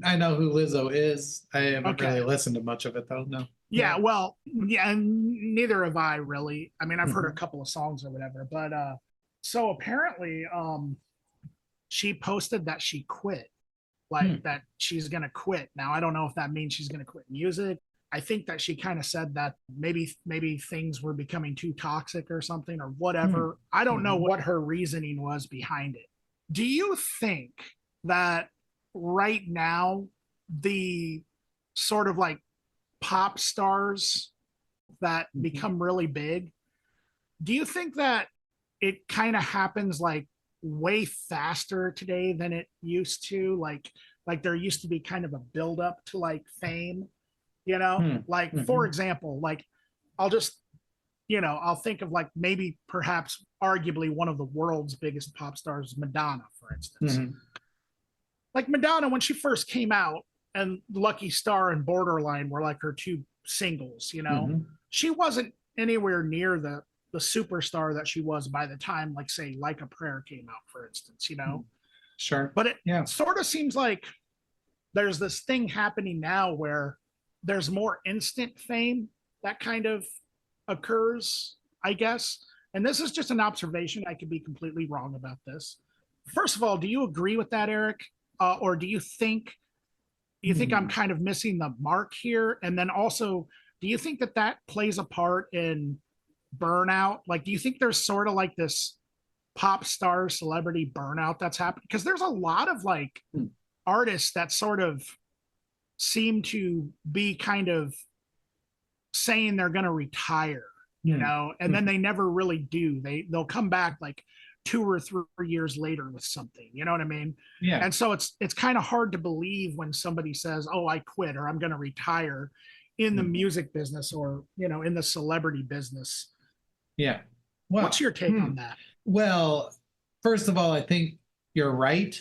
[SPEAKER 2] I know who Lizzo is. I haven't really listened to much of it though. No.
[SPEAKER 1] Yeah, well, yeah, and neither have I really. I mean, I've heard a couple of songs or whatever, but so apparently she posted that she quit, like that she's gonna quit. Now I don't know if that means she's gonna quit music. I think that she kind of said that maybe things were becoming too toxic or something or whatever. I don't know what her reasoning was behind it. Do you think that right now the sort of like pop stars that become really big, do you think that it kind of happens like way faster today than it used to? Like there used to be kind of a build up to like fame, you know? Like for example, like I'll just, I'll think of like maybe perhaps arguably one of the world's biggest pop stars, Madonna, for instance. Like Madonna, when she first came out, and Lucky Star and Borderline were like her two singles, she wasn't anywhere near the superstar that she was by the time, like, say, Like a Prayer came out, for instance,
[SPEAKER 2] Sure.
[SPEAKER 1] But it sort of seems like there's this thing happening now where there's more instant fame that kind of occurs, I guess. And this is just an observation. I could be completely wrong about this. First of all, do you agree with that, Erik? Or do you think I'm kind of missing the mark here? And then also, do you think that plays a part in burnout? Like, do you think there's sort of like this pop star celebrity burnout that's happening? Because there's a lot of like artists that sort of seem to be kind of saying they're going to retire, and then they never really do. They'll come back like 2 or 3 years later with something, you know what I mean?
[SPEAKER 2] Yeah.
[SPEAKER 1] And so it's kind of hard to believe when somebody says, "Oh, I quit," or "I'm going to retire," in the music business or in the celebrity business.
[SPEAKER 2] Yeah. Well,
[SPEAKER 1] what's your take on that?
[SPEAKER 2] Well, first of all, I think you're right,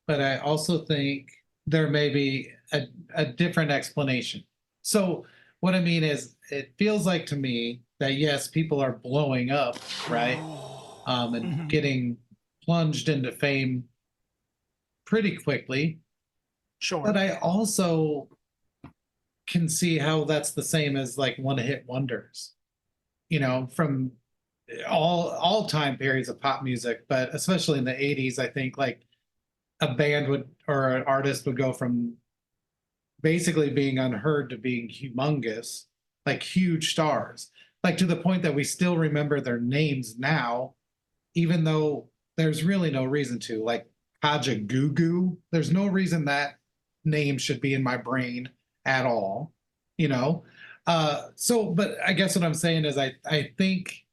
[SPEAKER 2] but I also think there may be a different explanation. So what I mean is, it feels like to me that yes, people are blowing up, right? And getting plunged into fame pretty quickly.
[SPEAKER 1] Sure.
[SPEAKER 2] But I also can see how that's the same as like one-hit wonders, from all time periods of pop music, but especially in the 80s, I think like a band would or an artist would go from basically being unheard to being humongous, like huge stars, like to the point that we still remember their names now, even though there's really no reason to. Like Kaja Gugu, there's no reason that name should be in my brain at all, but I guess what I'm saying is I think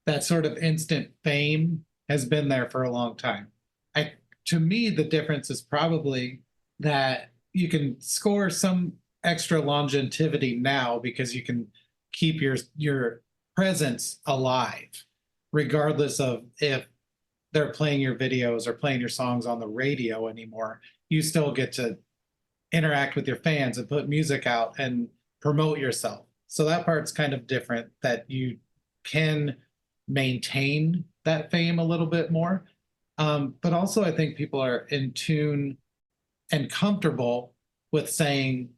[SPEAKER 2] that sort of instant fame has been there for a long time. To me, the difference is probably that you can score some extra longevity now because you can keep your presence alive, regardless of if they're playing your videos or playing your songs on the radio anymore. You still get to interact with your fans and put music out and promote yourself. So that part's kind of different, that you can maintain that fame a little bit more. But also I think people are in tune and comfortable with saying,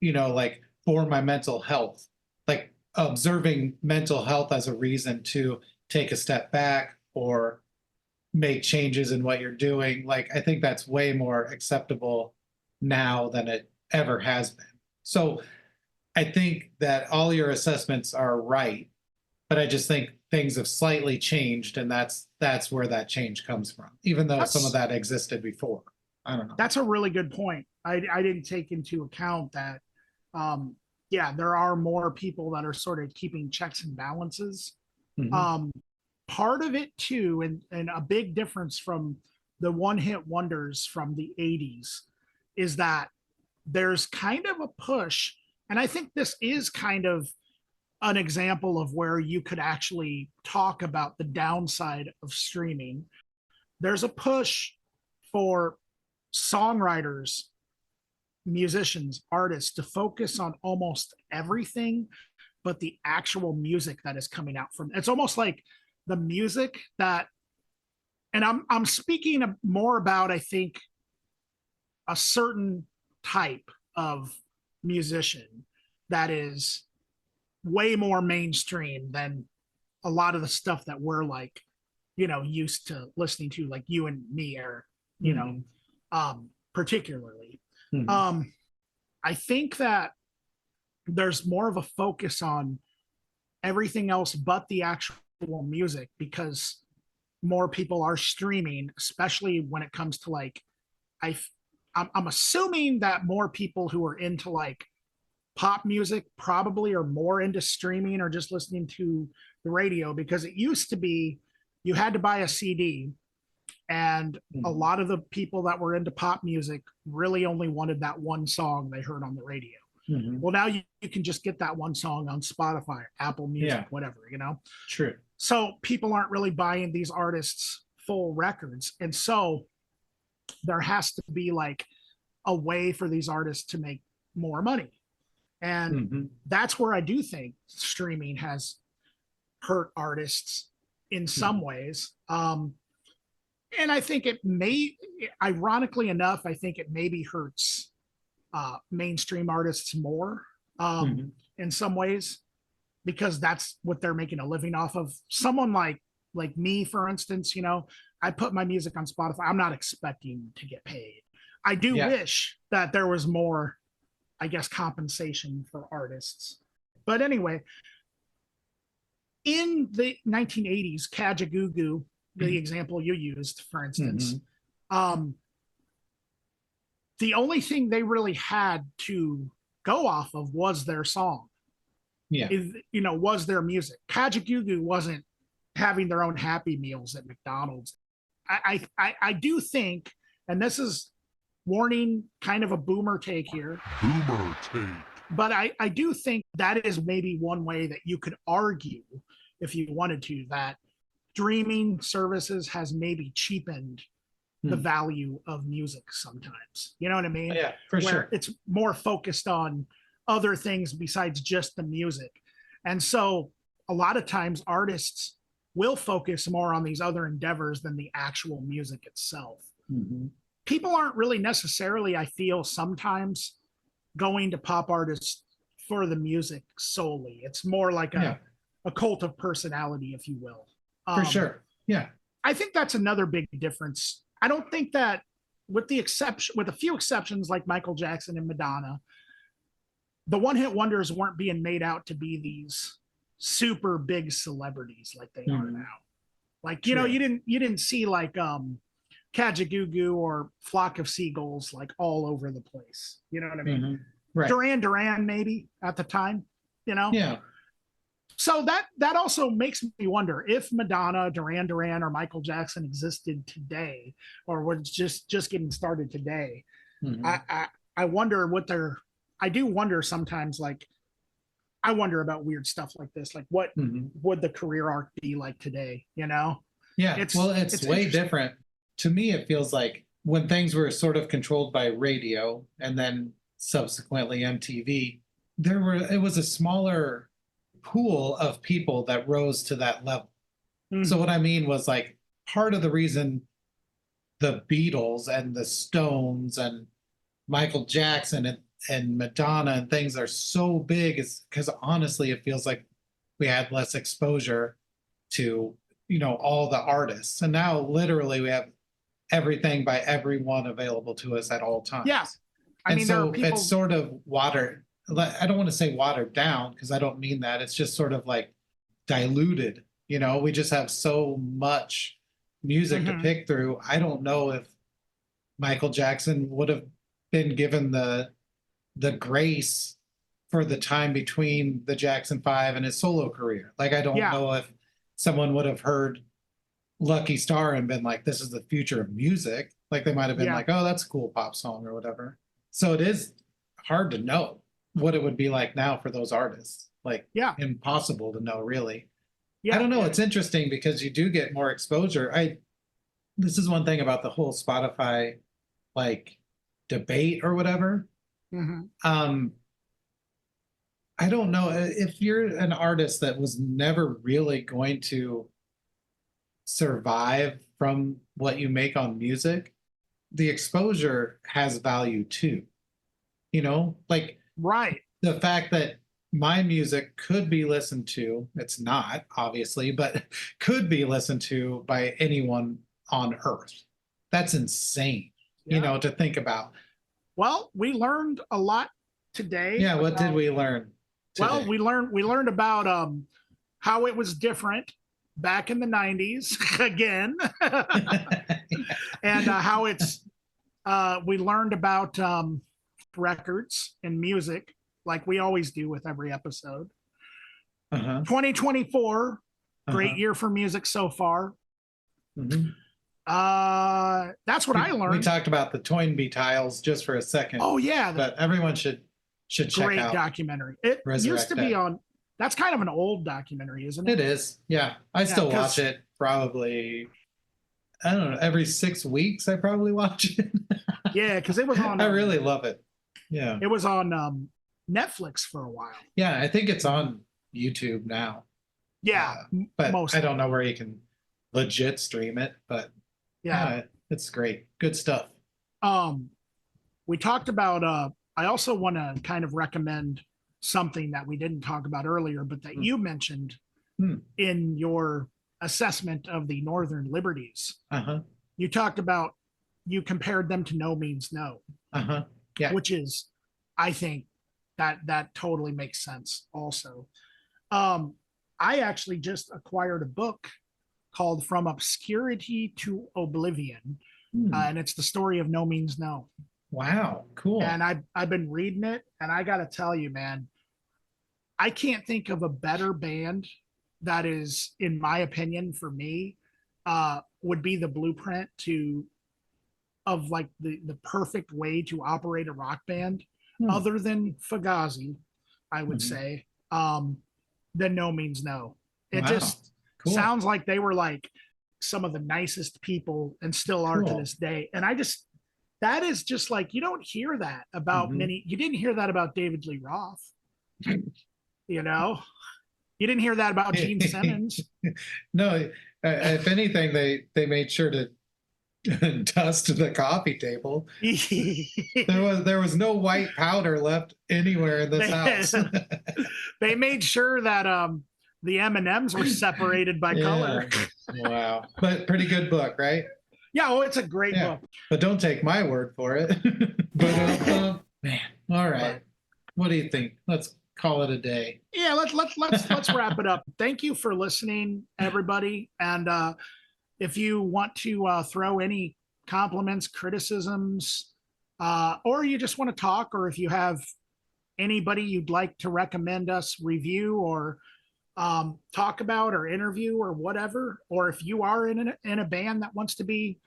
[SPEAKER 2] like, for my mental health, like observing mental health as a reason to take a step back or make changes in what you're doing. Like, I think that's way more acceptable now than it ever has been. So I think that all your assessments are right, but I just think things have slightly changed, and that's where that change comes from, even though some of that existed before. I don't know.
[SPEAKER 1] That's a really good point. I didn't take into account that, there are more people that are sort of keeping checks and balances. Part of it too, and a big difference from the one-hit wonders from the 80s is that there's kind of a push, and I think this is kind of an example of where you could actually talk about the downside of streaming. There's a push for songwriters, musicians, artists to focus on almost everything but the actual music that is coming out from. It's almost like the music that, and I'm speaking more about, I think, a certain type of musician that is way more mainstream than a lot of the stuff that we're like, used to listening to, like you and me, Eric, particularly. I think that there's more of a focus on everything else but the actual music, because more people are streaming, especially when it comes to like, I'm assuming that more people who are into like pop music probably are more into streaming or just listening to the radio, because it used to be you had to buy a CD, and a lot of the people that were into pop music really only wanted that one song they heard on the radio. Well, now you can just get that one song on Spotify, Apple Music, whatever,
[SPEAKER 2] True.
[SPEAKER 1] So people aren't really buying these artists full records. And so there has to be like a way for these artists to make more money. And that's where I do think streaming has hurt artists in some ways. And I think it may, ironically enough, I think it maybe hurts mainstream artists more in some ways, because that's what they're making a living off of. Someone like me, for instance, I put my music on Spotify. I'm not expecting to get paid. I do wish that there was more, I guess, compensation for artists. But anyway, in the 1980s, Kajagoogoo, the example you used, for instance, the only thing they really had to go off of was their song. Was their music. Kajagoogoo wasn't having their own Happy Meals at McDonald's. I do think, and this is warning, kind of a boomer take here. But I do think that is maybe one way that you could argue, if you wanted to, that streaming services has maybe cheapened the value of music sometimes. You know what I mean?
[SPEAKER 2] Yeah, for sure.
[SPEAKER 1] It's more focused on other things besides just the music. And so a lot of times artists will focus more on these other endeavors than the actual music itself. People aren't really necessarily, I feel, sometimes going to pop artists for the music solely. It's more like a cult of personality, if you will.
[SPEAKER 2] For sure. Yeah.
[SPEAKER 1] I think that's another big difference. I don't think that, with a few exceptions like Michael Jackson and Madonna, the one-hit wonders weren't being made out to be these super big celebrities like they are now. Like, you didn't see like Kajagoogoo or Flock of Seagulls like all over the place. You know what I mean?
[SPEAKER 2] Right.
[SPEAKER 1] Duran maybe at the time, Yeah. So that also makes me wonder if Madonna, Duran or Michael Jackson existed today, or was just getting started today. I wonder I do wonder sometimes, like, I wonder about weird stuff like this. Like, what would the career arc be like today? Yeah.
[SPEAKER 2] It's way different. To me, it feels like when things were sort of controlled by radio and then subsequently MTV, it was a smaller pool of people that rose to that level. So what I mean was, like, part of the reason the Beatles and the Stones and Michael Jackson and Madonna and things are so big is because, honestly, it feels like we had less exposure to, all the artists. And now literally we have everything by everyone available to us at all times.
[SPEAKER 1] Yeah.
[SPEAKER 2] It's sort of I don't want to say watered down, because I don't mean that. It's just sort of like diluted. We just have so much music to pick through. I don't know if Michael Jackson would have been given the grace for the time between the Jackson 5 and his solo career. Like, I don't know if someone would have heard Lucky Star and been like, this is the future of music. Like, they might have been like, oh, that's a cool pop song or whatever. So it is hard to know what it would be like now for those artists. like
[SPEAKER 1] Yeah.
[SPEAKER 2] impossible to know really.
[SPEAKER 1] Yeah.
[SPEAKER 2] I don't know. It's interesting because you do get more exposure. This is one thing about the whole Spotify like debate or whatever.
[SPEAKER 1] Mm-hmm.
[SPEAKER 2] I don't know if you're an artist that was never really going to survive from what you make on music, the exposure has value too. You know, like
[SPEAKER 1] Right.
[SPEAKER 2] the fact that my music could be listened to, it's not obviously, but could be listened to by anyone on earth. That's insane,
[SPEAKER 1] Yeah.
[SPEAKER 2] you know, to think about.
[SPEAKER 1] Well, we learned a lot today.
[SPEAKER 2] Yeah, what did we learn today?
[SPEAKER 1] Well, we learned about how it was different back in the 90s again. And how it's we learned about records and music like we always do with every episode. 2024, great year for music so far. That's what I learned.
[SPEAKER 2] We talked about the Toynbee tiles just for a second.
[SPEAKER 1] Oh yeah,
[SPEAKER 2] but everyone should check
[SPEAKER 1] great
[SPEAKER 2] out.
[SPEAKER 1] Documentary. It used to be on. That's kind of an old documentary, isn't it?
[SPEAKER 2] It is. Yeah, I still watch it probably. I don't know. Every 6 weeks, I probably watch it.
[SPEAKER 1] Yeah, because it was on.
[SPEAKER 2] I really love it. Yeah,
[SPEAKER 1] it was on Netflix for a while.
[SPEAKER 2] Yeah, I think it's on YouTube now.
[SPEAKER 1] Yeah,
[SPEAKER 2] but I don't know where you can legit stream it. But yeah, it's great. Good stuff.
[SPEAKER 1] We talked about. I also want to kind of recommend something that we didn't talk about earlier, but that you mentioned in your assessment of the Northern Liberties. You talked about, you compared them to No Means No.
[SPEAKER 2] Yeah.
[SPEAKER 1] Which is, I think that totally makes sense also. I actually just acquired a book called From Obscurity to Oblivion. And it's the story of No Means No.
[SPEAKER 2] Wow, cool.
[SPEAKER 1] And I've been reading it, and I got to tell you, man, I can't think of a better band that is, in my opinion, for me, would be the blueprint of like the perfect way to operate a rock band, other than Fugazi, I would say, than No Means No. It just sounds like they were like some of the nicest people and still are to this day. And that is just like, you don't hear that about you didn't hear that about David Lee Roth, you know? You didn't hear that about Gene Simmons.
[SPEAKER 2] No, if anything, they made sure to dust the coffee table. There was no white powder left anywhere in this house.
[SPEAKER 1] They made sure that the M&Ms were separated by color.
[SPEAKER 2] Wow, but pretty good book, right?
[SPEAKER 1] Yeah, oh, it's a great book.
[SPEAKER 2] But don't take my word for it. But man, all right. What do you think? Let's call it a day.
[SPEAKER 1] Yeah, let's wrap it up. Thank you for listening, everybody. And if you want to throw any compliments, criticisms, or you just want to talk, or if you have anybody you'd like to recommend us review or talk about or interview or whatever, or if you are in a band that wants to be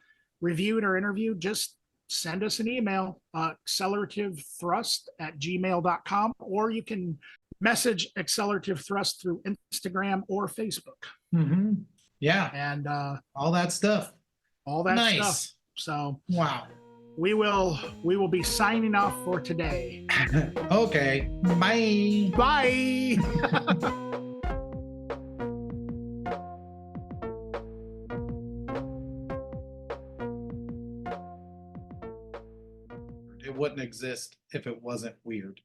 [SPEAKER 1] reviewed or interviewed, just send us an email, accelerativthrust@gmail.com, or you can message Accelerativ Thrust through Instagram or Facebook.
[SPEAKER 2] Yeah.
[SPEAKER 1] And
[SPEAKER 2] all that stuff.
[SPEAKER 1] All that stuff. So
[SPEAKER 2] wow.
[SPEAKER 1] We will be signing off for today.
[SPEAKER 2] Okay. Bye.
[SPEAKER 1] Bye.
[SPEAKER 2] It wouldn't exist if it wasn't weird.